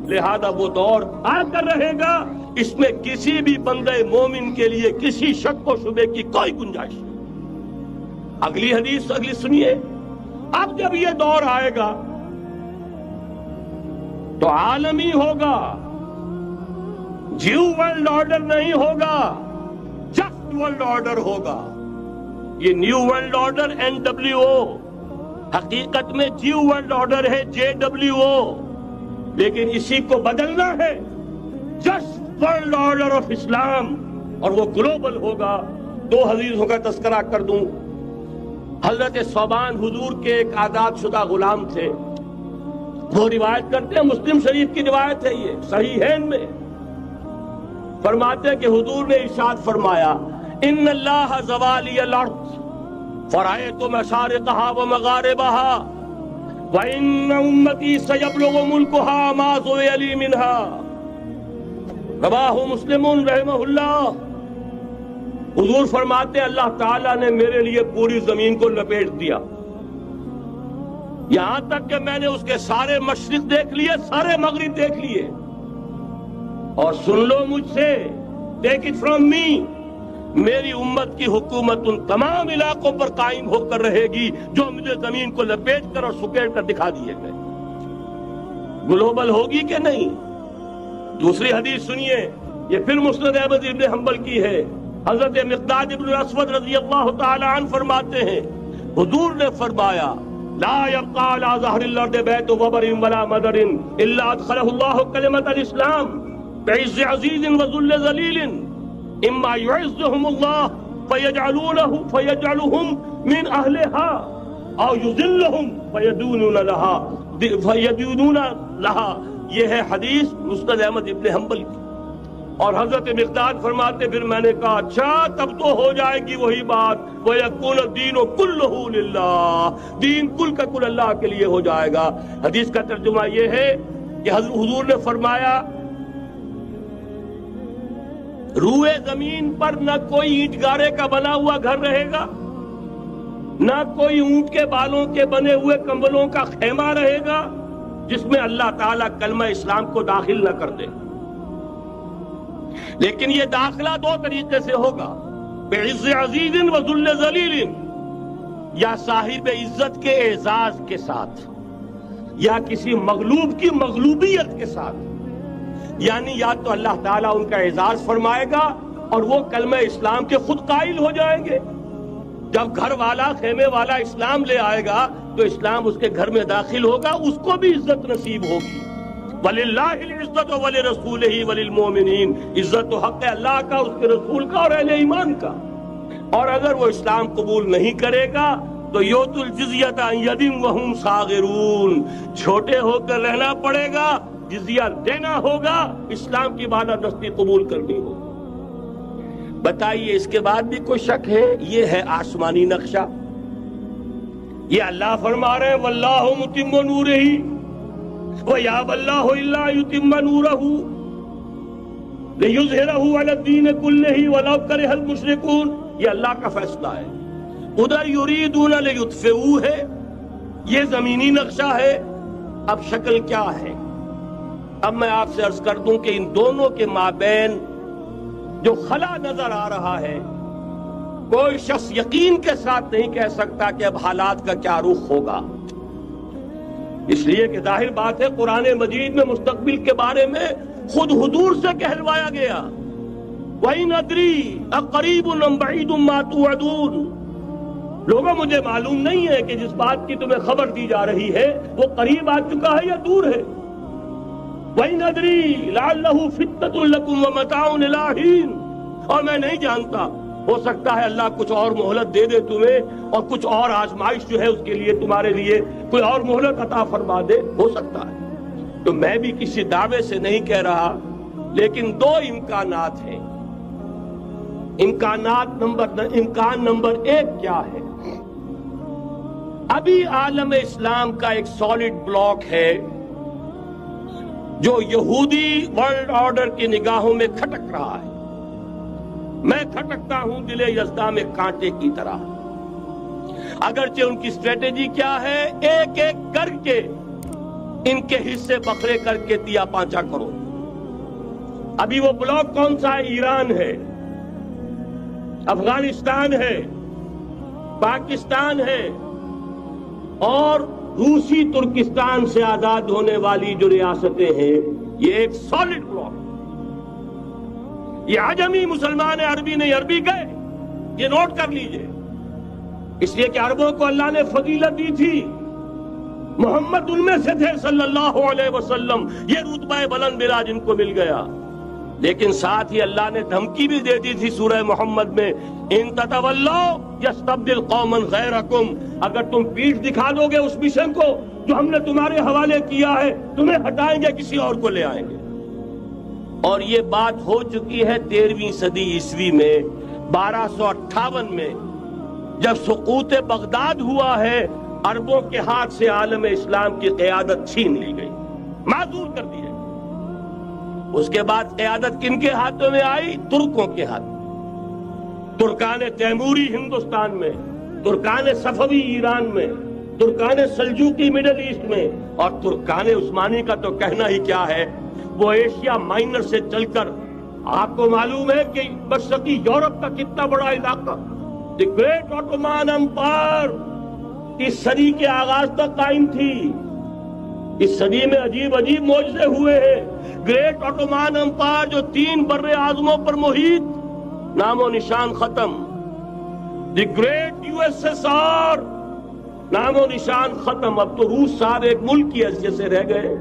لہذا وہ دور آ کر رہے گا، اس میں کسی بھی بندے مومن کے لیے کسی شک و شبے کی کوئی گنجائش نہیں۔ اگلی حدیث اگلی سنیے، اب جب یہ دور آئے گا تو عالمی ہوگا، جیو ورلڈ آرڈر نہیں ہوگا، جسٹ ورلڈ آرڈر ہوگا۔ یہ نیو ورلڈ آرڈر NWO، حقیقت میں جیو ورلڈ آرڈر ہے JWO، لیکن اسی کو بدلنا ہے جسٹ ورلڈ آرڈر آف اسلام، اور وہ گلوبل ہوگا۔ دو حدیثوں کا تذکرہ کر دوں۔ حضرت ثوبان حضور کے ایک آزاد شدہ غلام تھے، وہ روایت کرتے ہیں، مسلم شریف کی روایت ہے، یہ صحیحین میں فرماتے ہیں کہ حضور نے ارشاد فرمایا، ان اللہ زوالی الارض فرأیت مشارقها ومغاربها وَإِنَّ أُمَّتِي سَيَبْلُغُ مُلْكُهَا مَا زُوِيَ لِي مِنْهَا، رواہ مسلم رحمہ اللہ۔ حضور فرماتے ہیں اللہ تعالیٰ نے میرے لیے پوری زمین کو لپیٹ دیا، یہاں تک کہ میں نے اس کے سارے مشرق دیکھ لیے، سارے مغرب دیکھ لیے، اور سن لو مجھ سے، ٹیک اٹ فرام می، میری امت کی حکومت ان تمام علاقوں پر قائم ہو کر رہے گی جو مجھے زمین کو لپیٹ کر اور سکیڑ کر دکھا دیے گئے۔ گلوبل ہوگی کہ نہیں؟ دوسری حدیث سنیے، یہ پھر مسند احمد ابن حنبل کی ہے۔ حضرت مقداد ابن اسود رضی اللہ تعالی عنہ فرماتے ہیں، حضور نے فرمایا، لا يبقى على ظهر الارض بيت وبر ولا مدر الا ادخله الله كلمة الاسلام بعز عزيز وذل ذليل، اما يعزهم الله فيجعلهم من اهلها او يذلهم فيدونون لها۔ یہ ہے حدیث مسند احمد ابن حنبل کی۔ اور حضرت مقداد فرماتے پھر میں نے کہا اچھا تب تو ہو جائے گی وہی بات، وَيَكُونَ الدِّينُ كُلُّهُ لِلَّهِ، دین کل کا کل اللہ کے لیے ہو جائے گا۔ حدیث کا ترجمہ یہ ہے کہ حضور نے فرمایا روئے زمین پر نہ کوئی اینٹ گارے کا بنا ہوا گھر رہے گا، نہ کوئی اونٹ کے بالوں کے بنے ہوئے کمبلوں کا خیمہ رہے گا جس میں اللہ تعالیٰ کلمہ اسلام کو داخل نہ کر دے۔ لیکن یہ داخلہ دو طریقے سے ہوگا، بعز عزیز و ذل ذلیل، یا صاحب عزت کے اعزاز کے ساتھ، یا کسی مغلوب کی مغلوبیت کے ساتھ، یعنی یا تو اللہ تعالیٰ ان کا اعزاز فرمائے گا اور وہ کلمہ اسلام کے خود قائل ہو جائیں گے۔ جب گھر والا خیمے والا اسلام لے آئے گا تو اسلام اس کے گھر میں داخل ہوگا، اس کو بھی عزت نصیب ہوگی۔ وَلِلَّهِ الْعِزَّةُ وَلِرَسُولِهِ وَلِلْمُؤْمِنِينَ، عزت و حق ہے اللہ کا، اس کے رسول کا اور اہل ایمان کا۔ اور اگر وہ اسلام قبول نہیں کرے گا تو یؤتُ الْجِزْیَةَ عَنْ یَدٍ وَهُمْ صَاغِرُونَ، چھوٹے ہو کر رہنا پڑے گا، جزیہ دینا ہوگا، اسلام کی بالادستی قبول کرنی ہوگی۔ بتائیے اس کے بعد بھی کوئی شک ہے؟ یہ ہے آسمانی نقشہ۔ یہ اللہ فرما رہے ہیں واللہ متم نورہ وَيَأْبَى اللَّهُ إِلَّا يُتِمَّ نُورَهُ لِيُظْهِرَهُ عَلَى الدِّينِ كُلِّهِ وَلَوْ كَرِهَ الْمُشْرِكُونَ، یہ اللہ کا فیصلہ ہے۔ ادھر یریدون لیطفئوا ہے، یہ زمینی نقشہ ہے۔ اب شکل کیا ہے؟ اب میں آپ سے عرض کر دوں کہ ان دونوں کے مابین جو خلا نظر آ رہا ہے، کوئی شخص یقین کے ساتھ نہیں کہہ سکتا کہ اب حالات کا کیا رخ ہوگا، اس لیے کہ ظاہر بات ہے قرآن مجید میں مستقبل کے بارے میں خود حضور سے کہلوایا گیا، وَإِنْ أَدْرِي أَقَرِيبٌ أَمْ بَعِيدٌ مَا تُوعَدُونَ، لوگوں مجھے معلوم نہیں ہے کہ جس بات کی تمہیں خبر دی جا رہی ہے وہ قریب آ چکا ہے یا دور ہے۔ وَإِنْ أَدْرِي لَعَلَّهُ فِتْنَةٌ لَكُمْ وَمَتَاعٌ إِلَىٰ حِينٍ، اور میں نہیں جانتا، ہو سکتا ہے اللہ کچھ اور مہلت دے دے تمہیں، اور کچھ اور آزمائش جو ہے اس کے لیے تمہارے لیے کوئی اور مہلت عطا فرما دے، ہو سکتا ہے۔ تو میں بھی کسی دعوے سے نہیں کہہ رہا، لیکن دو امکانات ہیں۔ امکان نمبر ایک کیا ہے؟ ابھی عالم اسلام کا ایک سالڈ بلاک ہے جو یہودی ورلڈ آرڈر کی نگاہوں میں کھٹک رہا ہے۔ میں کھٹکتا ہوں دل یزداں میں کانٹے کی طرح۔ اگرچہ ان کی اسٹریٹجی کیا ہے، ایک ایک کر کے ان کے حصے بکھرے کر کے دیا 5 کروڑ۔ ابھی وہ بلاک کون سا ہے؟ ایران ہے، افغانستان ہے، پاکستان ہے اور روسی ترکستان سے آزاد ہونے والی جو ریاستیں ہیں، یہ ایک سالڈ بلاک۔ یہ عجمی مسلمان عربی نہیں، عربی گئے، یہ نوٹ کر لیجئے، اس لیے کہ عربوں کو اللہ نے فضیلت دی تھی، محمد ان میں سے تھے صلی اللہ علیہ وسلم، یہ رتبہ بلند ملا جن کو مل گیا۔ لیکن ساتھ ہی اللہ نے دھمکی بھی دے دی تھی سورہ محمد میں، ان تتولوا یستبدل قوما غیرکم، اگر تم پیٹھ دکھا دو گے اس مشن کو جو ہم نے تمہارے حوالے کیا ہے، تمہیں ہٹائیں گے، کسی اور کو لے آئیں گے۔ اور یہ بات ہو چکی ہے 13ویں صدی عیسوی میں، 1258 میں جب سقوط بغداد ہوا ہے، عربوں کے ہاتھ سے عالم اسلام کی قیادت چھین لی گئی، معذور کر دی گئی۔ اس کے بعد قیادت کن کے ہاتھوں میں آئی؟ ترکوں کے ہاتھ، ترکان تیموری ہندوستان میں، ترکان صفوی ایران میں، ترکان سلجوقی مڈل ایسٹ میں، اور ترکان عثمانی کا تو کہنا ہی کیا ہے، وہ ایشیا مائنر سے چل کر، آپ کو معلوم ہے کہ مشرقی یورپ کا کتنا بڑا علاقہ، دی گریٹ آٹومان امپائر اس صدی کے آغاز تک قائم تھی۔ اس صدی میں عجیب عجیب معجزے ہوئے ہیں۔ گریٹ آٹومان امپائر جو 3 بر اعظموں پر محیط، نام و نشان ختم۔ دی گریٹ USSR، نام و نشان ختم۔ اب تو روس صاحب ایک ملک کی حیثیت سے رہ گئے۔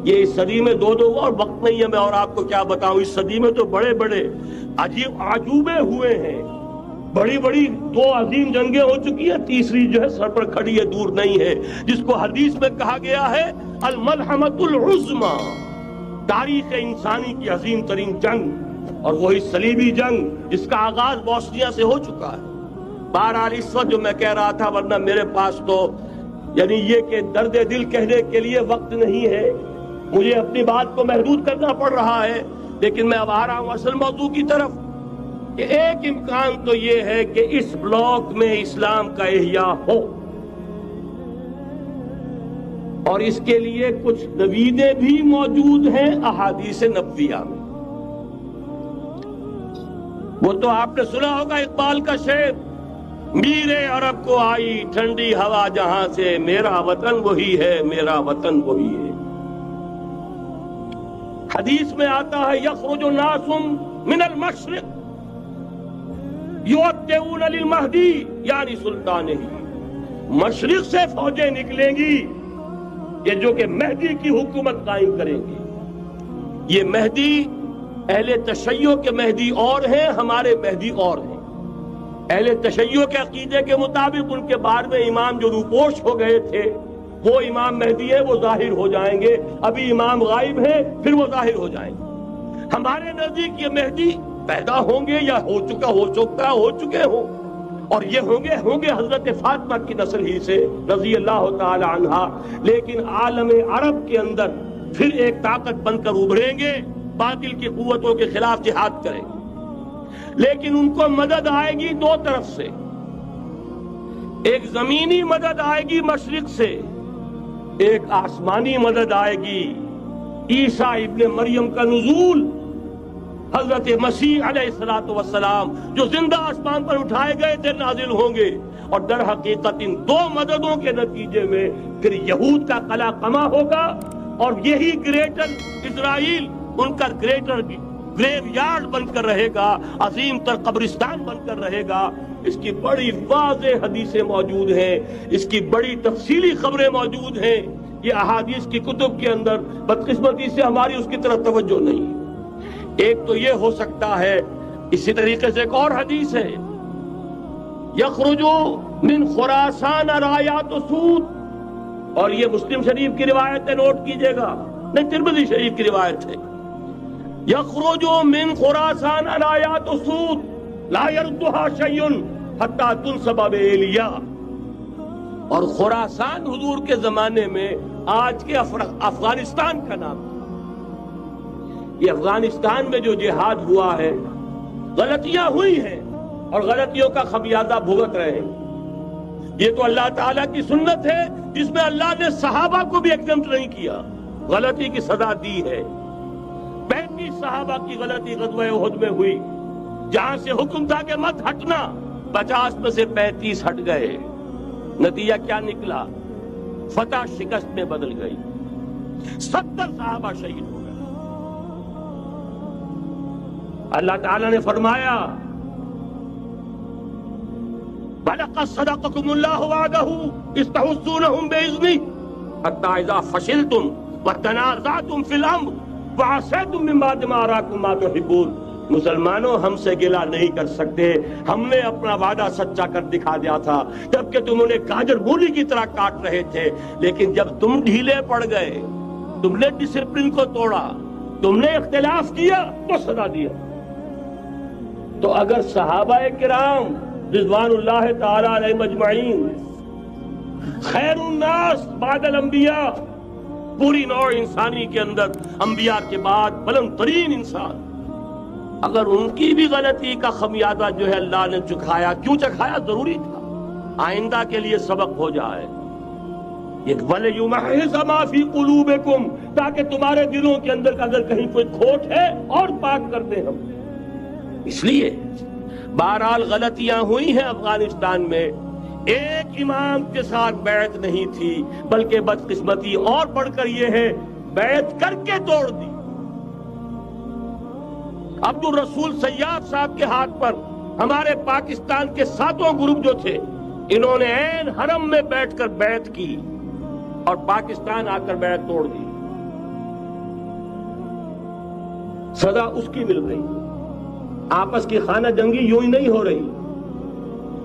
یہ اس صدی میں 2 اور وقت نہیں ہے میں اور آپ کو کیا بتاؤں، اس صدی میں تو بڑے بڑے عجیب عجوبے ہوئے ہیں، بڑی بڑی 2 عظیم جنگیں ہو چکی ہیں، تیسری جو ہے سر پر کھڑی ہے، دور نہیں ہے، جس کو حدیث میں کہا گیا ہے الملحمۃ العظمیٰ، تاریخ انسانی کی عظیم ترین جنگ، اور وہی صلیبی جنگ جس کا آغاز بوسنیا سے ہو چکا ہے۔ بہرحال اس وقت جو میں کہہ رہا تھا، ورنہ میرے پاس تو یعنی یہ کہ درد دل کہنے کے لیے وقت نہیں ہے، مجھے اپنی بات کو محدود کرنا پڑ رہا ہے، لیکن میں اب آ رہا ہوں اصل موضوع کی طرف، کہ ایک امکان تو یہ ہے کہ اس بلاک میں اسلام کا احیاء ہو، اور اس کے لیے کچھ نویدیں بھی موجود ہیں احادیث نبویہ میں۔ وہ تو آپ نے سنا ہوگا اقبال کا شعر، میرے عرب کو آئی ٹھنڈی ہوا جہاں سے، میرا وطن وہی ہے، میرا وطن وہی ہے۔ حدیث میں آتا ہے یخرج الناس من المشرق یؤتون للمہدی یعنی سلطانہ، مشرق سے فوجیں نکلیں گی یہ جو کہ مہدی کی حکومت قائم کریں گی۔ یہ مہدی اہل تشیع کے مہدی اور ہیں، ہمارے مہدی اور ہیں۔ اہل تشیع کے عقیدے کے مطابق ان کے بارے میں امام جو روپوش ہو گئے تھے وہ امام مہدی ہے، وہ ظاہر ہو جائیں گے، ابھی امام غائب ہیں پھر وہ ظاہر ہو جائیں گے۔ ہمارے نزدیک یہ مہدی پیدا ہوں گے یا ہو چکے ہوں، اور یہ ہوں گے حضرت فاطمہ کی نسل ہی سے رضی اللہ تعالی عنہا، لیکن عالم عرب کے اندر پھر ایک طاقت بن کر ابھریں گے، باطل کی قوتوں کے خلاف جہاد کریں گے، لیکن ان کو مدد آئے گی 2 طرف سے۔ ایک زمینی مدد آئے گی مشرق سے، ایک آسمانی مدد آئے گی، عیسیٰ ابن مریم کا نزول، حضرت مسیح علیہ السلام جو زندہ آسمان پر اٹھائے گئے تھے نازل ہوں گے، اور در حقیقت ان 2 مددوں کے نتیجے میں پھر یہود کا قلع قمع ہوگا، اور یہی گریٹر اسرائیل ان کا گریٹر گریو یارڈ بن کر رہے گا، عظیم تر قبرستان بن کر رہے گا۔ اس کی بڑی واضح حدیثیں موجود ہیں، اس کی بڑی تفصیلی خبریں موجود ہیں، یہ احادیث کی کتب کے اندر، بدقسمتی سے ہماری اس کی طرف توجہ نہیں۔ ایک تو یہ ہو سکتا ہے، اسی طریقے سے ایک اور حدیث ہے، یخرج من خراسان رایات سود، اور یہ مسلم شریف کی روایت ہے، نوٹ کیجئے گا، نہیں ترمذی شریف کی روایت ہے، یخرج من خراسان رایات سود لا يردها شيء حتى تنصب بإيلیا، اور خراسان حضور کے زمانے میں آج کے افغانستان کا نام تھا۔ یہ افغانستان میں جو جہاد ہوا ہے، غلطیاں ہوئی ہیں اور غلطیوں کا خمیازہ بھگت رہے ہیں۔ یہ تو اللہ تعالیٰ کی سنت ہے جس میں اللہ نے صحابہ کو بھی ایگزمپٹ نہیں کیا۔ غلطی کی سزا دی ہے. 35 صحابہ کی غلطی غزوہ احد میں ہوئی. جہاں سے حکم تھا کہ مت ہٹنا، 50 میں سے 35 ہٹ گئے. نتیجہ کیا نکلا؟ فتح شکست میں بدل گئی. 70 صحابہ شہید ہو گئے. اللہ تعالیٰ نے فرمایا وَلَقَدْ صَدَقَكُمُ اللَّهُ وَعْدَهُ إِذْ تَحُسُّونَهُم بِإِذْنِهِ حَتَّىٰ إِذَا فَشِلْتُمْ وَتَنَازَعْتُمْ فِي الْأَمْرِ وَعَصَيْتُم مِّن بَعْدِ مَا أَرَاكُم مَّا تُحِبُّونَ. مسلمانوں، ہم سے گلہ نہیں کر سکتے. ہم نے اپنا وعدہ سچا کر دکھا دیا تھا جبکہ تم انہیں گاجر مولی کی طرح کاٹ رہے تھے. لیکن جب تم ڈھیلے پڑ گئے، تم نے ڈسپلن کو توڑا، تم نے اختلاف کیا تو سزا دیا. تو اگر صحابہ کرام رضوان اللہ تعالی علیہم اجمعین خیر الناس بعد الانبیاء، پوری نوع انسانی کے اندر انبیاء کے بعد بلند ترین انسان، اگر ان کی بھی غلطی کا خمیازہ جو ہے اللہ نے چکھایا، کیوں چکھایا؟ ضروری تھا، آئندہ کے لیے سبق ہو جائے. وَلِيُمَحِّصَ مَا فِي قُلُوبِكُمْ، تاکہ تمہارے دلوں کے اندر اگر کہیں کوئی کھوٹ ہے اور پاک کر دیں ہم. اس لیے بہرحال غلطیاں ہوئی ہیں افغانستان میں. ایک امام کے ساتھ بیعت نہیں تھی، بلکہ بدقسمتی اور بڑھ کر یہ ہے بیعت کر کے توڑ دی. عبد الرسول سیاف صاحب کے ہاتھ پر ہمارے پاکستان کے 7 گروپ جو تھے، انہوں نے عین حرم میں بیٹھ کر بیعت کی اور پاکستان آ کر بیعت توڑ دی. سزا اس کی مل گئی. آپس کی خانہ جنگی یوں ہی نہیں ہو رہی،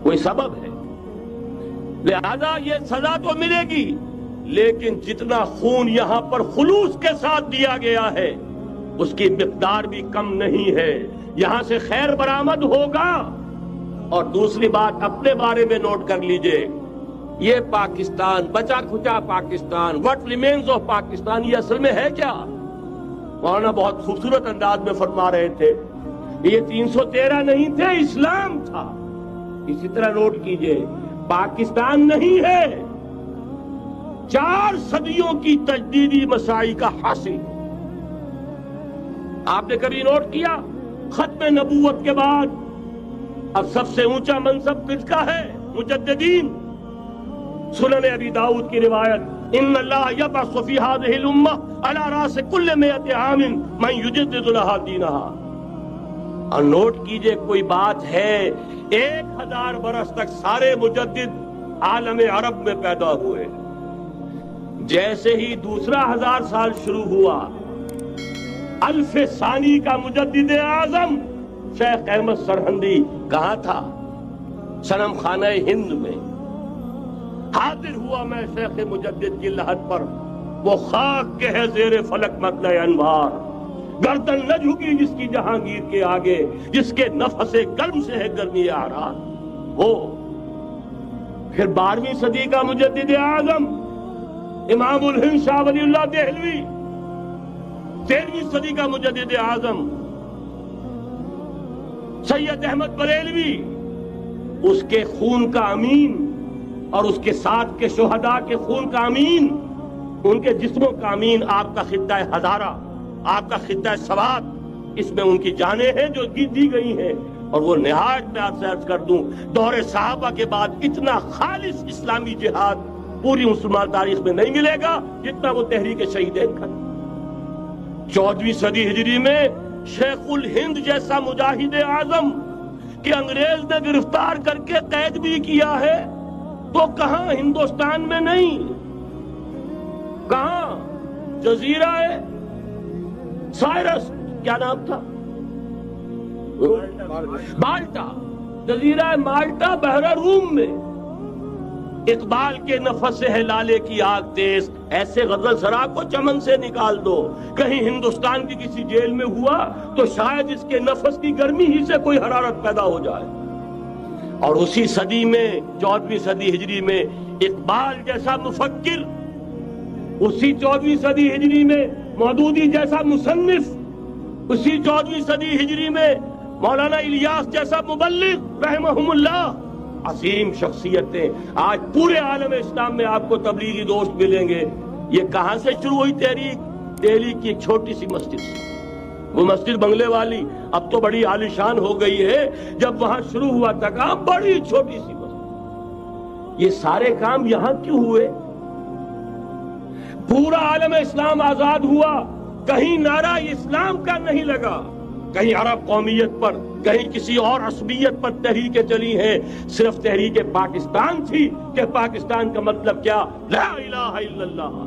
کوئی سبب ہے. لہذا یہ سزا تو ملے گی، لیکن جتنا خون یہاں پر خلوص کے ساتھ دیا گیا ہے اس کی مقدار بھی کم نہیں ہے. یہاں سے خیر برآمد ہوگا. اور دوسری بات اپنے بارے میں نوٹ کر لیجئے، یہ پاکستان، بچا کھچا Pakistan, what remains of Pakistan, یہ اصل میں ہے کیا؟ مولانا بہت خوبصورت انداز میں فرما رہے تھے یہ 313 نہیں تھے، اسلام تھا. اسی طرح نوٹ کیجئے پاکستان نہیں ہے، 4 صدیوں کی تجدیدی مساعی کا حاصل. آپ نے کبھی نوٹ کیا ختم نبوت کے بعد اب سب سے اونچا منصب کس کا ہے؟ مجددین. سنن ابی داؤد کی روایت، ان اللہ یبعث فی هذه الامہ علی راس کل 100 عام من یجدد لها دینہا. اور نوٹ کیجئے کوئی بات ہے، 1000 برس تک سارے مجدد عالم عرب میں پیدا ہوئے. جیسے ہی دوسرا 1000 سال شروع ہوا، الف ثانی کا مجدد اعظم شیخ احمد سرہندی کہاں تھا؟ صنم خانہ ہند میں. حاضر ہوا میں شیخ مجدد کی لحد پر، وہ خاک کے ہے زیر فلک مطلع انوار. گردن نہ جھکی جس کی جہانگیر کے آگے، جس کے نفس گرم سے ہے گرمی آرات. وہ پھر 12ویں صدی کا مجدد اعظم امام الہند شاہ ولی اللہ دہلوی، 13ویں صدی کا مجدد اعظم سید احمد بریلوی، اس کے خون کا امین اور اس کے ساتھ کے شہداء کے خون کا امین، ان کے جسموں کا امین آپ کا خطہ ہزارہ، آپ کا خطہ سوات، اس میں ان کی جانیں ہیں جو دی گئی ہیں. اور وہ نہایت میں آپ سے عرض کر دوں، دور صحابہ کے بعد اتنا خالص اسلامی جہاد پوری مسلمان تاریخ میں نہیں ملے گا جتنا وہ تحریک شہیدین کا. 14ویں صدی ہجری میں شیخ الہند جیسا مجاہد اعظم کہ انگریز نے گرفتار کر کے قید بھی کیا ہے، تو کہاں ہندوستان میں نہیں، کہاں جزیرہ سائرس، کیا نام تھا؟ مالٹا، جزیرہ مالٹا بحر روم میں. اقبال کے نفس سے ہے لالے کی آگ تیز، ایسے غزل سرا کو چمن سے نکال دو. کہیں ہندوستان کی کسی جیل میں ہوا تو شاید اس کے نفس کی گرمی ہی سے کوئی حرارت پیدا ہو جائے. اور اسی صدی میں 14ویں صدی ہجری میں اقبال جیسا مفکر، اسی 14ویں صدی ہجری میں مودودی جیسا مصنف، اسی 14ویں صدی ہجری میں مولانا الیاس جیسا مبلغ رحمہم اللہ، عظیم شخصیتیں. آج پورے عالم اسلام میں آپ کو تبلیغی دوست ملیں گے. یہ کہاں سے شروع ہوئی تحریک؟ دہلی کی ایک چھوٹی سی مسجد سے، وہ مسجد بنگلے والی اب تو بڑی عالیشان ہو گئی ہے، جب وہاں شروع ہوا تھا کام بڑی چھوٹی سی مسجد۔ یہ سارے کام یہاں کیوں ہوئے؟ پورا عالم اسلام آزاد ہوا، کہیں نعرہ اسلام کا نہیں لگا، کہیں عرب قومیت پر، کہیں کسی اور عصبیت پر تحریکیں چلی ہیں، صرف تحریک پاکستان تھی کہ پاکستان کا مطلب کیا؟ لا الہ الا اللہ۔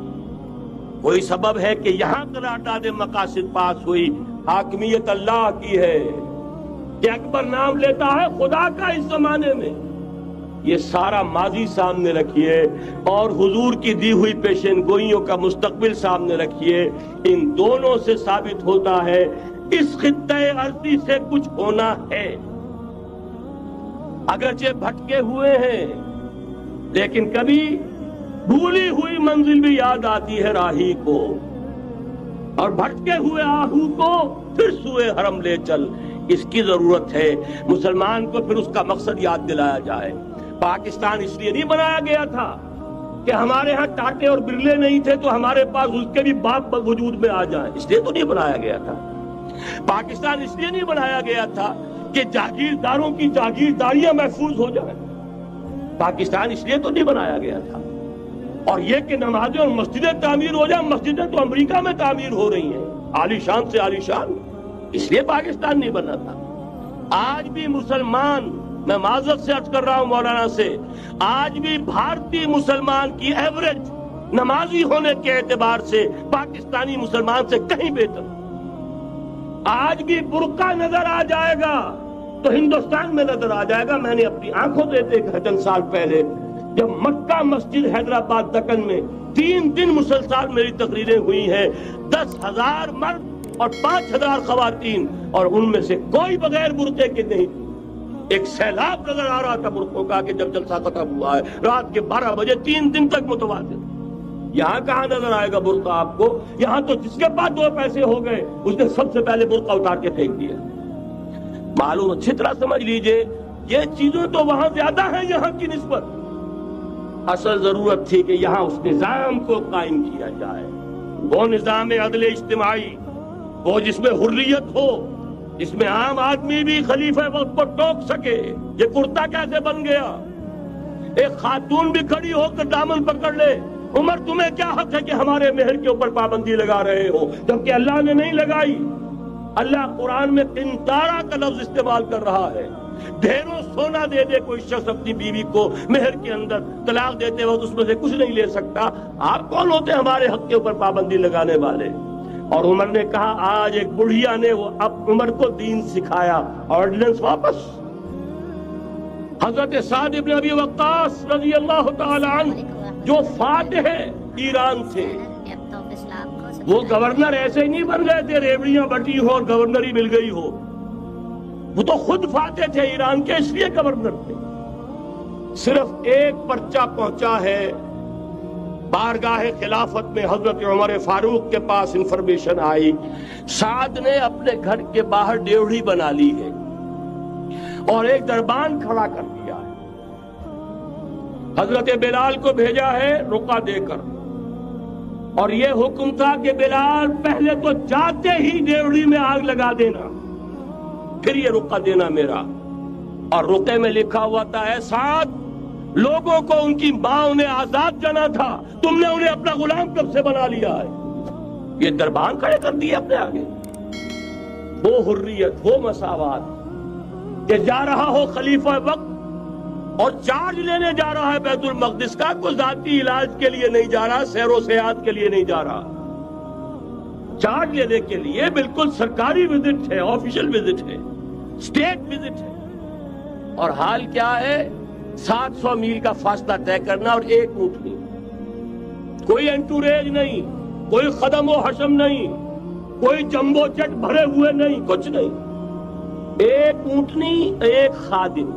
وہی سبب ہے کہ یہاں قرارداد مقاصد پاس ہوئی، حاکمیت اللہ کی ہے، کہ اکبر نام لیتا ہے خدا کا اس زمانے میں۔ یہ سارا ماضی سامنے رکھیے اور حضور کی دی ہوئی پیشین گوئیوں کا مستقبل سامنے رکھیے، ان دونوں سے ثابت ہوتا ہے اس خطہ ارضی سے کچھ ہونا ہے۔ اگرچہ بھٹکے ہوئے ہیں لیکن کبھی بھولی ہوئی منزل بھی یاد آتی ہے راہی کو، اور بھٹکے ہوئے آہو کو پھر سوئے حرم لے چل۔ اس کی ضرورت ہے مسلمان کو پھر اس کا مقصد یاد دلایا جائے۔ پاکستان اس لیے نہیں بنایا گیا تھا کہ ہمارے ہاں ٹاٹے اور برلے نہیں تھے تو ہمارے پاس اس کے بھی باپ وجود میں آ جائیں، اس لیے تو نہیں بنایا گیا تھا۔ پاکستان اس لیے نہیں بنایا گیا تھا کہ جاگیرداروں کی جاگیرداریاں محفوظ ہو جائیں، پاکستان اس لیے تو نہیں بنایا گیا تھا۔ اور یہ کہ نمازیں اور مسجدیں تعمیر ہو جائیں، مسجدیں تو امریکہ میں تعمیر ہو رہی ہیں، عالی شان سے عالی شان، اس لیے پاکستان نہیں بنا تھا۔ آج بھی مسلمان، میں معذرت سے عرض کر رہا ہوں مولانا سے، آج بھی بھارتی مسلمان کی ایوریج نمازی ہونے کے اعتبار سے پاکستانی مسلمان سے کہیں بہتر۔ آج بھی برقع نظر آ جائے گا تو ہندوستان میں نظر آ جائے گا۔ میں نے اپنی آنکھوں سے دیکھا چند سال پہلے، جب مکہ مسجد حیدرآباد دکن میں 3 دن مسلسل میری تقریریں ہوئی ہیں، 10,000 مرد اور 5,000 خواتین، اور ان میں سے کوئی بغیر برقعے کے نہیں تھی۔ ایک سیلاب نظر آ رہا تھا برقعوں کا کہ جب جلسہ ختم ہوا ہے رات کے 12 بجے 3 دن تک متواتر۔ یہاں کہاں نظر آئے گا برقع آپ کو؟ یہاں تو جس کے پاس 2 پیسے ہو گئے اس نے سب سے پہلے برقع اتار کے پھینک دیا۔ معلوم اچھی طرح سمجھ لیجئے، یہ چیزیں تو وہاں زیادہ ہیں یہاں کی نسبت۔ اصل ضرورت تھی کہ یہاں اس نظام کو قائم کیا جائے، وہ نظام عدل اجتماعی، وہ جس میں حریت ہو، جس میں عام آدمی بھی خلیفہ وقت کو ٹوک سکے۔ یہ کرتا کیسے بن گیا؟ ایک خاتون بھی کھڑی ہو کر دامن پکڑ لے، عمر تمہیں کیا حق ہے کہ ہمارے مہر کے اوپر پابندی لگا رہے ہو، جبکہ اللہ نے نہیں لگائی۔ اللہ قرآن میں قنطارہ کا لفظ استعمال کر رہا ہے۔ ڈھیروں سونا دے دے کوئی شخص اپنی بیوی کو مہر کے اندر، طلاق دیتے وقت اس میں سے کچھ نہیں لے سکتا۔ آپ کون ہوتے ہمارے حق کے اوپر پابندی لگانے والے؟ اور عمر نے کہا، آج ایک بڑھیا نے وہ اب عمر کو دین سکھایا، آرڈیننس واپس۔ حضرت سعد بن ابی وقاص رضی اللہ تعالی عنہ جو فاتح ایران تھے، وہ گورنر ایسے ہی نہیں بن گئے تھے ریوڑیاں بٹی ہو اور گورنر ہی مل گئی ہو، وہ تو خود فاتح تھے ایران کے، اس لیے گورنر تھے۔ صرف ایک پرچہ پہنچا ہے بارگاہ خلافت میں، حضرت عمر فاروق کے پاس انفارمیشن آئی، سعد نے اپنے گھر کے باہر ڈیوڑی بنا لی ہے اور ایک دربان کھڑا کر دیا ہے۔ حضرت بلال کو بھیجا ہے رقعہ دے کر، اور یہ حکم تھا کہ بلال پہلے تو جاتے ہی ڈیوڑی میں آگ لگا دینا، پھر یہ رقعہ دینا میرا۔ اور رقعے میں لکھا ہوا تھا، اے سعد، لوگوں کو ان کی ماں نے آزاد جانا تھا، تم نے انہیں اپنا غلام کب سے بنا لیا ہے؟ یہ دربان کھڑے کر دیے اپنے آگے۔ وہ حریت، وہ مساوات کہ جا رہا ہو خلیفہ وقت اور چارج لینے جا رہا ہے بیت المقدس کا، کوئی ذاتی علاج کے لیے نہیں جا رہا، سیر و سیاحت کے لیے نہیں جا رہا، چارج لینے کے لیے بالکل سرکاری وزٹ ہے، آفیشل وزٹ ہے، اسٹیٹ وزٹ ہے۔ اور حال کیا ہے؟ 700 میل کا فاصلہ طے کرنا اور ایک اونٹنی، کوئی انٹوریج نہیں، کوئی خدم و حشم نہیں، کوئی جمبو جٹ بھرے ہوئے نہیں، کچھ نہیں، ایک اونٹنی، ایک خادم۔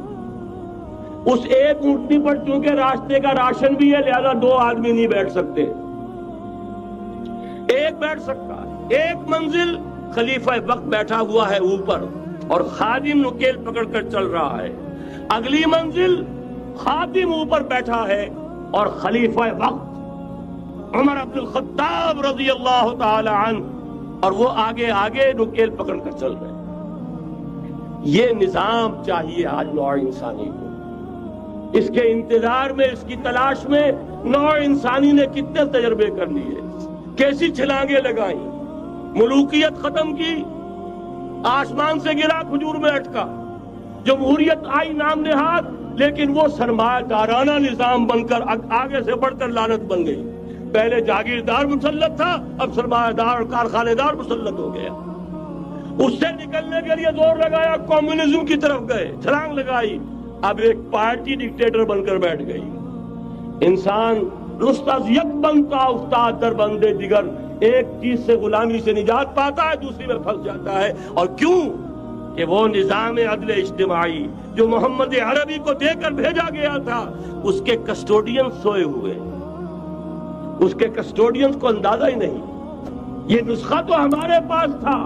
اس ایک اونٹنی پر چونکہ راستے کا راشن بھی ہے لہذا 2 آدمی نہیں بیٹھ سکتے، ایک بیٹھ سکتا ہے۔ ایک منزل، خلیفہ وقت بیٹھا ہوا ہے اوپر اور خادم نکیل پکڑ کر چل رہا ہے، اگلی منزل خادم اوپر بیٹھا ہے اور خلیفہ وقت عمر بن الخطاب رضی اللہ تعالی عنہ، اور وہ آگے آگے نکیل پکڑ کر چل رہے ہیں۔ یہ نظام چاہیے آج نوع انسانی کو۔ اس کے انتظار میں، اس کی تلاش میں نوع انسانی نے کتنے تجربے کر لیے، کیسی چھلانگیں لگائیں، ملوکیت ختم کی، آسمان سے گرا کھجور میں اٹکا، جمہوریت آئی نام نہاد، لیکن وہ سرمایہ دارانہ نظام بن کر آگے سے بڑھ کر لعنت بن گئی۔ پہلے جاگیردار مسلط تھا، اب سرمایہ دار اور کارخانے دار مسلط ہو گیا۔ اس سے نکلنے کے لیے زور لگایا، کمیونزم کی طرف گئے، چھلانگ لگائی، اب ایک پارٹی ڈکٹیٹر بن کر بیٹھ گئی۔ انسان رست از یک بنتا افتاد در بندے دیگر، ایک چیز سے غلامی سے نجات پاتا ہے، دوسری میں پھنس جاتا ہے۔ اور کیوں؟ کہ وہ نظام عدل اجتماعی جو محمد عربی کو دے کر بھیجا گیا تھا، اس کے کسٹوڈین سوئے ہوئے، اس کے کسٹوڈینز کو اندازہ ہی نہیں۔ یہ نسخہ تو ہمارے پاس تھا،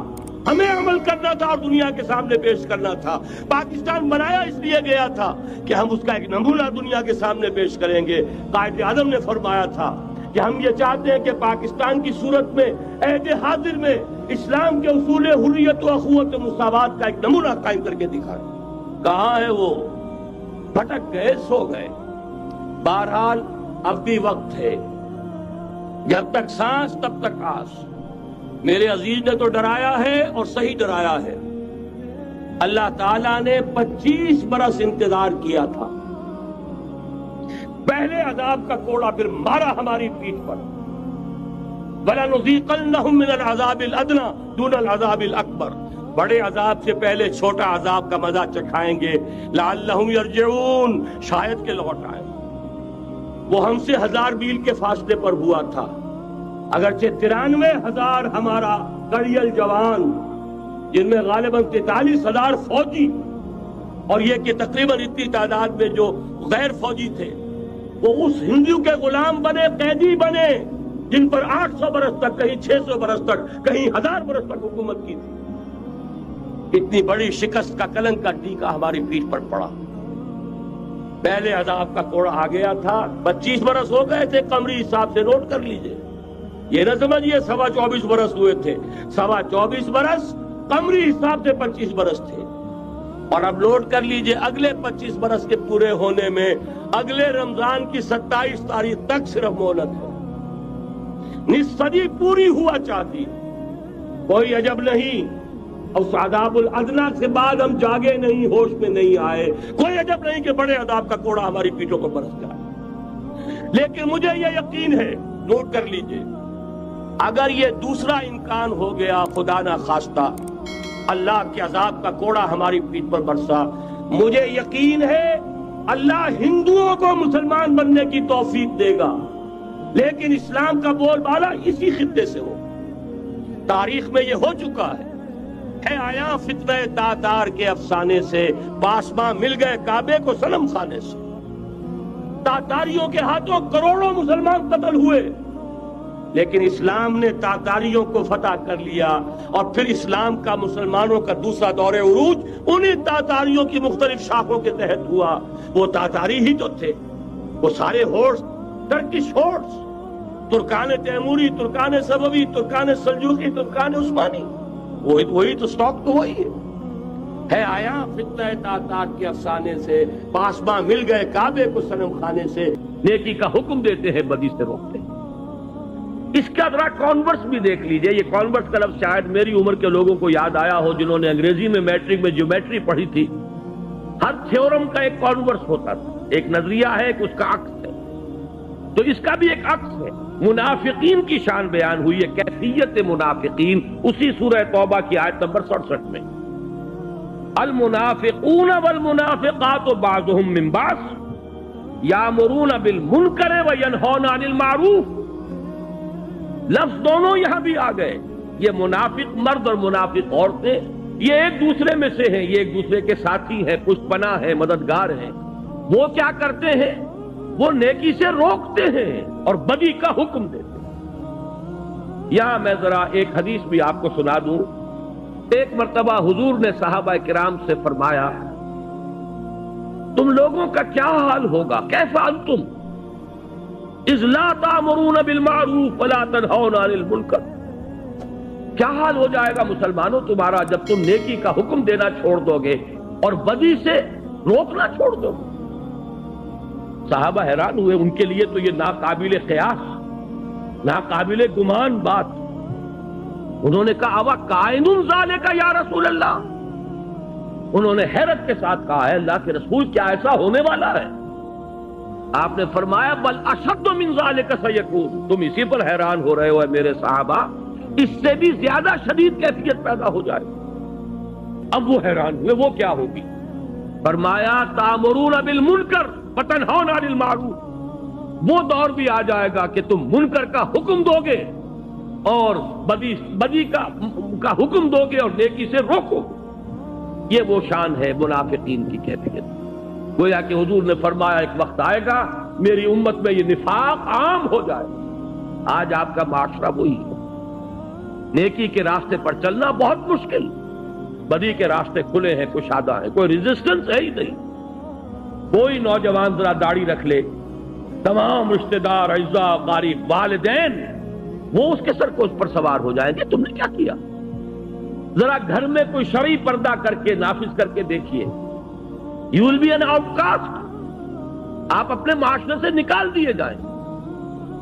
ہمیں عمل کرنا تھا اور دنیا کے سامنے پیش کرنا تھا۔ پاکستان بنایا اس لیے گیا تھا کہ ہم اس کا ایک نمونہ دنیا کے سامنے پیش کریں گے۔ قائد اعظم نے فرمایا تھا کہ ہم یہ چاہتے ہیں کہ پاکستان کی صورت میں عہد حاضر میں اسلام کے اصول حریت و اخوت و مساوات کا ایک نمونہ قائم کر کے دکھائیں۔ کہاں ہے وہ؟ بھٹک گئے، سو گئے۔ بہرحال اب بھی وقت ہے، جب تک سانس تب تک آس۔ میرے عزیز نے تو ڈرایا ہے اور صحیح ڈرایا ہے۔ اللہ تعالیٰ نے 25 برس انتظار کیا تھا، پہلے عذاب کا کوڑا پھر مارا ہماری پیٹھ پر۔ وَلَنُذِيقَنَّهُم مِّنَ الْعَذَابِ الْأَدْنَىٰ دُونَ الْعَذَابِ الْأَكْبَرِ، بڑے عذاب سے پہلے چھوٹا عذاب کا مزہ چکھائیں گے۔ لَعَلَّهُمْ يَرْجِعُونَ، شاید کہ لوٹ آئیں۔ وہ ہم سے 1000 میل کے فاصلے پر ہوا تھا، اگرچہ 93,000 ہمارا کڑیل جوان، جن میں غالباً 43,000 فوجی، اور یہ کہ تقریباً اتنی تعداد میں جو غیر فوجی تھے، وہ اس ہندو کے غلام بنے، قیدی بنے، جن پر 800 برس تک، کہیں 600 برس تک، کہیں 1000 برس تک حکومت کی تھی۔ اتنی بڑی شکست کا کلنک کا ٹیکا ہماری پیٹھ پر پڑا۔ پہلے عذاب کا کوڑا آ گیا تھا، 25 برس ہو گئے تھے، قمری حساب سے نوٹ کر لیجئے۔ یہ نہ سمجھئے 24.25 برس ہوئے تھے، 24.25 برس قمری حساب سے 25 برس تھے۔ اور اب نوٹ کر لیجئے اگلے 25 برس کے پورے ہونے میں اگلے رمضان کی 27 تاریخ تک صرف مہلت ہے۔ نصف صدی پوری ہوا چاہتی، کوئی عجب نہیں اور عذاب الادنیٰ سے بعد ہم جاگے نہیں، ہوش میں نہیں آئے۔ کوئی عجب نہیں کہ بڑے عذاب کا کوڑا ہماری پیٹھوں پر برس جائے۔ لیکن مجھے یہ یقین ہے، نوٹ کر لیجئے، اگر یہ دوسرا امکان ہو گیا، خدا نہ خواستہ اللہ کے عذاب کا کوڑا ہماری پیٹھ پر برسا، مجھے یقین ہے اللہ ہندوؤں کو مسلمان بننے کی توفیق دے گا، لیکن اسلام کا بول بالا اسی خطے سے ہو۔ تاریخ میں یہ ہو چکا ہے آیا فتنہ تاتار کے افسانے سے، پاسباں مل گئے کعبے کو صنم خانے سے۔ تاتاریوں کے ہاتھوں کروڑوں مسلمان قتل ہوئے، لیکن اسلام نے تاتاریوں کو فتح کر لیا، اور پھر اسلام کا مسلمانوں کا دوسرا دور عروج انہی تاتاریوں کی مختلف شاخوں کے تحت ہوا۔ وہ تاتاری ہی تو تھے، وہ سارے ہورس، ٹرکش ہورس، ترکان تیموری، ترکان صفوی، ترکان سلجوقی، ترکان عثمانی، وہی تو سٹاک تو وہی ہے آیا فتنہ تاتار کے افسانے سے، پاسباں مل گئے کعبے کو صنم خانے سے، نیکی کا حکم دیتے ہیں، بدی سے روکتے ہیں۔ اس کا ذرا کانورس بھی دیکھ لیجئے۔ یہ کانورس کا لفظ شاید میری عمر کے لوگوں کو یاد آیا ہو، جنہوں نے انگریزی میں میٹرک میں جیومیٹری پڑھی تھی۔ ہر تھیورم کا ایک کانورس ہوتا تھا، ایک نظریہ ہے، ایک اس کا عکس ہے، تو اس کا بھی ایک عکس ہے۔ منافقین کی شان بیان ہوئی ہے، کیفیت منافقین، اسی سورہ توبہ کی آیت نمبر 67 میں۔ المنافقون والمنافقات بعضهم من بعض یامرون بالمنکر وینہون عن المعروف۔ لفظ دونوں یہاں بھی آ گئے۔ یہ منافق مرد اور منافق عورتیں، یہ ایک دوسرے میں سے ہیں، یہ ایک دوسرے کے ساتھی ہیں، پشت پناہ ہیں، مددگار ہیں۔ وہ کیا کرتے ہیں؟ وہ نیکی سے روکتے ہیں اور بدی کا حکم دیتے ہیں۔ یہاں میں ذرا ایک حدیث بھی آپ کو سنا دوں۔ ایک مرتبہ حضور نے صحابہ کرام سے فرمایا، تم لوگوں کا کیا حال ہوگا؟ کیف انتم؟ اذ لا تأمرون بالمعروف ولا تنہون عن المنکر. کیا حال ہو جائے گا مسلمانوں تمہارا جب تم نیکی کا حکم دینا چھوڑ دو گے اور بدی سے روکنا چھوڑ دو گے. صحابہ حیران ہوئے، ان کے لیے تو یہ ناقابل قیاس، ناقابل گمان بات. انہوں نے کہا اوا کائن ذالک یا رسول اللہ. انہوں نے حیرت کے ساتھ کہا ہے اللہ کے رسول کیا ایسا ہونے والا ہے؟ آپ نے فرمایا بل اشد من ذالک سیکون. تم اسی پر حیران ہو رہے ہو میرے صحابہ، اس سے بھی زیادہ شدید کیفیت پیدا ہو جائے. اب وہ حیران ہوئے وہ کیا ہوگی؟ فرمایا تامرون بالمنکر وتنہون عن المعروف. وہ دور بھی آ جائے گا کہ تم منکر کا حکم دو گے اور بدی کا حکم دو گے اور نیکی سے روکو. یہ وہ شان ہے منافقین کی کیفیت. گویا کہ حضور نے فرمایا ایک وقت آئے گا میری امت میں یہ نفاق عام ہو جائے. آج آپ کا معاشرہ وہی ہے. نیکی کے راستے پر چلنا بہت مشکل، بدی کے راستے کھلے ہیں، کشادہ ہیں، کوئی ریزسٹنس ہے ہی نہیں. کوئی نوجوان ذرا داڑھی رکھ لے، تمام رشتہ دار، اعزاء، قریب، والدین وہ اس کے سر کو اس پر سوار ہو جائیں گے تم نے کیا کیا. ذرا گھر میں کوئی شرعی پردہ کر کے نافذ کر کے دیکھیے، you will be an outcast. آپ اپنے معاشرے سے نکال دیے جائیں.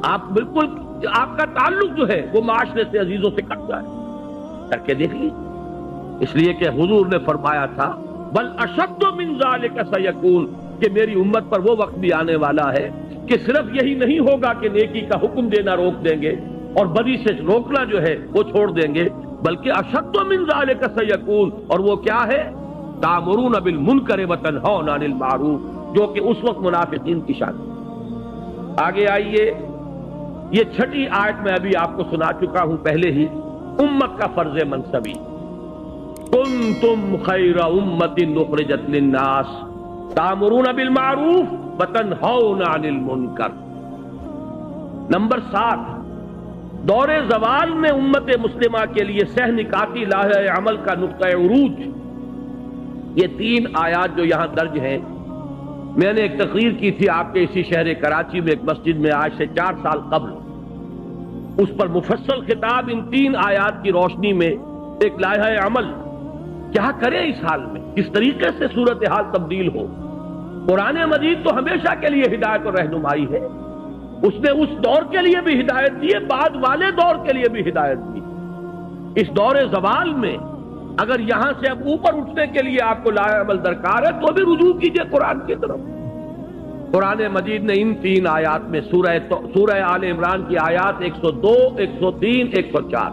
آپ بالکل آپ کا تعلق جو ہے وہ معاشرے سے، عزیزوں سے کٹ جائے. کر کے دیکھ لیجیے. اس لیے کہ حضور نے فرمایا تھا بل اشد من ذالک سیکون، کہ میری امت پر وہ وقت بھی آنے والا ہے کہ صرف یہی نہیں ہوگا کہ نیکی کا حکم دینا روک دیں گے اور بدی سے روکنا جو ہے وہ چھوڑ دیں گے، بلکہ اشد من ذالک سیکون. اور وہ کیا ہے؟ تامرون بالمنکر وتنہون عن المعروف، جو کہ اس وقت منافقین کی شان. آگے آئیے، یہ 6 آیت میں ابھی آپ کو سنا چکا ہوں پہلے ہی. امت کا فرض منصبی، کنتم خیر امت اخرجت للناس تامرون بالمعروف وتنہون عن المنکر. نمبر 7، دور زوال میں امت مسلمہ کے لیے سہ نکاتی لاہ عمل کا نقطہ عروج. یہ 3 آیات جو یہاں درج ہیں، میں نے ایک تقریر کی تھی آپ کے اسی شہر کراچی میں ایک مسجد میں آج سے 4 سال قبل. اس پر مفصل خطاب ان 3 آیات کی روشنی میں ایک لائحہ عمل کیا کریں اس حال میں، کس طریقے سے صورتحال تبدیل ہو. قرآن مجید تو ہمیشہ کے لیے ہدایت اور رہنمائی ہے. اس نے اس دور کے لیے بھی ہدایت دی ہے، بعد والے دور کے لیے بھی ہدایت دی. اس دور زوال میں اگر یہاں سے اب اوپر اٹھنے کے لیے آپ کو لائحہ عمل درکار ہے تو بھی رجوع کیجئے قرآن کی طرف. قرآن مجید نے ان 3 آیات میں سورہ آل عمران کی آیات 102، 103، 104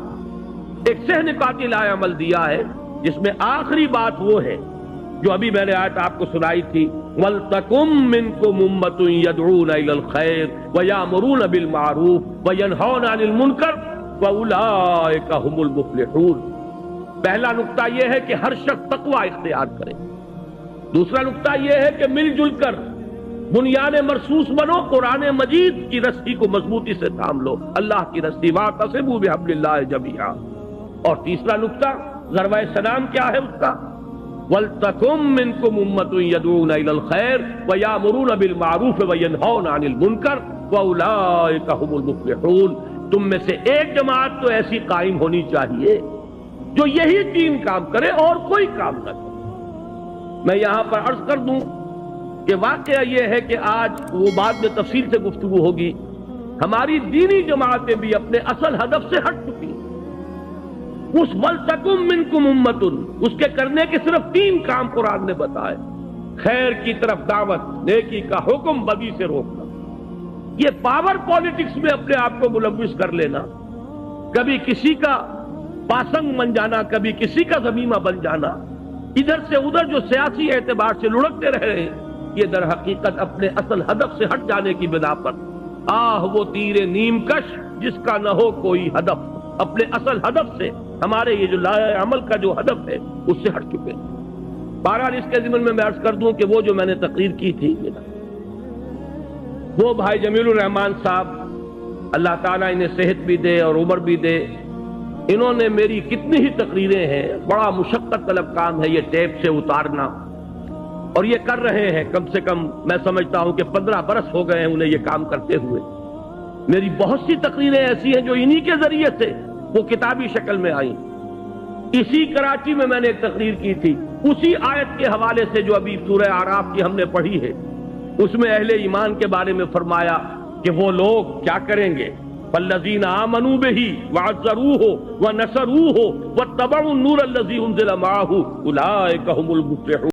ایک سہ نکاتی لائحہ عمل دیا ہے، جس میں آخری بات وہ ہے جو ابھی میں نے آیت آپ کو سنائی تھی، وَلْتَكُمْ مِنْكُمْ أُمَّةٌ يَدْعُونَ إِلَى الْخَيْرِ وَيَأْمُرُونَ بِالْمَعْرُوفِ وَيَنْهَوْنَ عَنِ الْمُنْكَرِ وَأُولَئِكَ هُمُ الْمُفْلِحُونَ. پہلا نقطہ یہ ہے کہ ہر شخص تقوی اختیار کرے. دوسرا نقطہ یہ ہے کہ مل جل کر بنیان مرصوص بنو، قرآن مجید کی رسی کو مضبوطی سے تھام لو، اللہ کی رسی، وَاعْتَصِمُوا بِحَبْلِ اللَّهِ جَمِيعًا. اور تیسرا نقطہ ضربہ سلام کیا ہے اس کا؟ وَلْتَكُمْ مِنْكُمْ أُمَّةٌ يَدْعُونَ إِلَى الْخَيْرِ وَيَأْمُرُونَ بِالْمَعْرُوفِ وَيَنْهَوْنَ عَنِ الْمُنْكَرِ وَأُولَئِكَ هُمُ الْمُفْلِحُونَ. تم میں سے ایک جماعت تو ایسی قائم ہونی چاہیے جو یہی 3 کام کرے اور کوئی کام نہ کرے. میں یہاں پر عرض کر دوں کہ واقعہ یہ ہے کہ آج وہ بعد میں تفصیل سے گفتگو ہوگی، ہماری دینی جماعتیں بھی اپنے اصل ہدف سے ہٹ چکی. اس وَلْتَكُمْ مِنْكُمْ أُمَّةٌ اس کے کرنے کے صرف 3 کام قرآن نے بتائے: خیر کی طرف دعوت، نیکی کا حکم، بدی سے روکنا. یہ پاور پالیٹکس میں اپنے آپ کو ملوث کر لینا، کبھی کسی کا پاسنگ بن جانا، کبھی کسی کا ضمیمہ بن جانا، ادھر سے ادھر جو سیاسی اعتبار سے لڑکتے رہے ہیں، یہ در حقیقت اپنے اصل ہدف سے ہٹ جانے کی بنا پر وہ تیر نیم کش جس کا نہ ہو کوئی ہدف. اپنے اصل ہدف سے، ہمارے یہ جو لائحہ عمل کا جو ہدف ہے اس سے ہٹ چکے ہیں. بہرحال اس کے ضمن میں عرض کر دوں کہ وہ جو میں نے تقریر کی تھی، وہ بھائی جمیل الرحمان صاحب، اللہ تعالیٰ انہیں صحت بھی دے اور عمر بھی دے، انہوں نے میری کتنی ہی تقریریں ہیں، بڑا مشقت طلب کام ہے یہ ٹیپ سے اتارنا، اور یہ کر رہے ہیں. کم سے کم میں سمجھتا ہوں کہ 15 برس ہو گئے ہیں انہیں یہ کام کرتے ہوئے. میری بہت سی تقریریں ایسی ہیں جو انہی کے ذریعے سے وہ کتابی شکل میں آئیں. اسی کراچی میں میں نے ایک تقریر کی تھی اسی آیت کے حوالے سے جو ابھی سورہ اعراف کی ہم نے پڑھی ہے. اس میں اہل ایمان کے بارے میں فرمایا کہ وہ لوگ کیا کریں گے. فالذین آمنوا بہ وعزروہ ونصروہ واتبعوا النور الذی انزل معہ اولئک هم المفلحون.